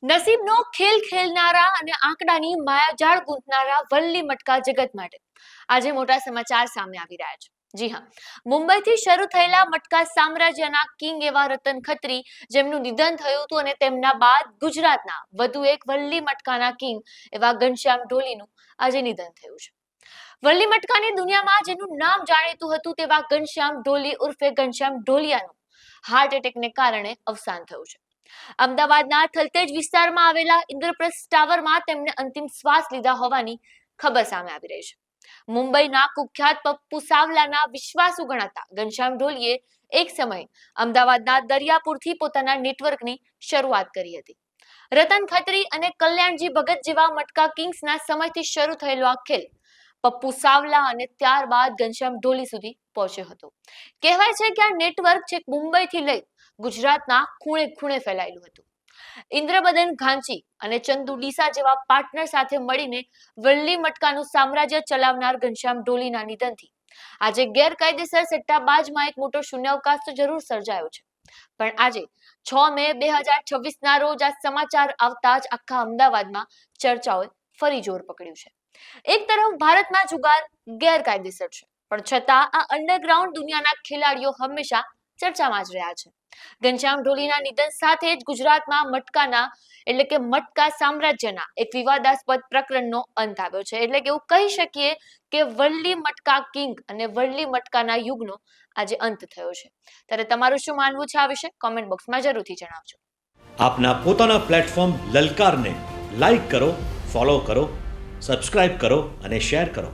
નસીબનો ખેલ ખેલનારા અને આંકડાની માયાજાળ ગૂંથનારા વલ્લી મટકા જગત માટે આજે મોટા સમાચાર સામે આવી રહ્યા છે. જી હા, મુંબઈથી શરૂ થયેલા મટકા સામ્રાજ્યના કિંગ એવા રતન ખત્રી, જેમનું નિધન થયું હતું, અને તેમના બાદ ગુજરાતના વધુ એક વલ્લી મટકાના કિંગ એવા ઘનશ્યામ ઢોલીનું આજે નિધન થયું છે. વલ્લી મટકાની દુનિયામાં જેનું નામ જાણીતું હતું તેવા ઘનશ્યામ ઢોલી ઉર્ફે ઘનશ્યામ ઢોલિયાનું હાર્ટ એટેકને કારણે અવસાન થયું છે. અમદાવાદના થલતેજ વિસ્તારમાં આવેલા ઇન્દ્રપ્રસ્થ ટાવરમાં તેમણે અંતિમ શ્વાસ લીધા હોવાની ખબર સામે આવી રહી છે. મુંબઈના કુખ્યાત પપ્પુ સાવલાના વિશ્વાસુ ગણાતા ઘનશ્યામ ઢોલીએ એક સમય અમદાવાદના દરિયાપુરથી પોતાના નેટવર્કની શરૂઆત કરી હતી. રતન ખત્રી અને કલ્યાણજી ભગત જેવા મટકા કિંગ્સના સમયથી શરૂ થયેલો આ ખેલ પપ્પુ સાવલા અને ત્યારબાદ ઘનશ્યામ ઢોલી સુધી પહોંચ્યો હતો. કહેવાય છે કે આ નેટવર્ક છેક મુંબઈથી લઈ ગુજરાતના ખૂણે ખૂણે ફેલાયેલું હતું. ઇન્દ્રબદન ઘાંચી અને ચંદુ ડીસા જેવા પાર્ટનર સાથે મળીને વલ્લી મટકાનું સામ્રાજ્ય ચલાવનાર ઘનશ્યામ ઢોલીના નિધનથી આજે ગેરકાયદેસર સટ્ટાબાજમાં એક મોટો શૂન્યાવકાશ તો જરૂર સર્જાયો છે, પણ આજે 6 મે 2026 ના રોજ આ સમાચાર આવતા જ આખા અમદાવાદમાં ચર્ચાઓએ ફરી જોર પકડ્યું છે. એક તરફ ભારતમાં જુગાર ગેરકાયદેસર છે, પણ છતાં આ અંડરગ્રાઉન્ડ દુનિયાના ખેલાડીઓ હંમેશા ચર્ચામાં જ રહ્યા છે. ઘનશ્યામ ઢોલીના નિધન સાથે જ ગુજરાતમાં મટકાના એટલે કે મટકા સામ્રાજ્યના એક વિવાદાસ્પદ પ્રકરણનો અંત આવ્યો છે. એટલે કે એવું કહી શકીએ કે વલ્લી મટકા કિંગ અને વલ્લી મટકાના યુગનો આજે અંત થયો છે. ત્યારે તમારું શું માનવું છે આ વિશે કોમેન્ટ બોક્સમાં જરૂરથી જણાવજો. આપના પોતાના પ્લેટફોર્મ લલકારને લાઈક કરો, ફોલો કરો, સબસ્ક્રાઇબ કરો અને શેર કરો.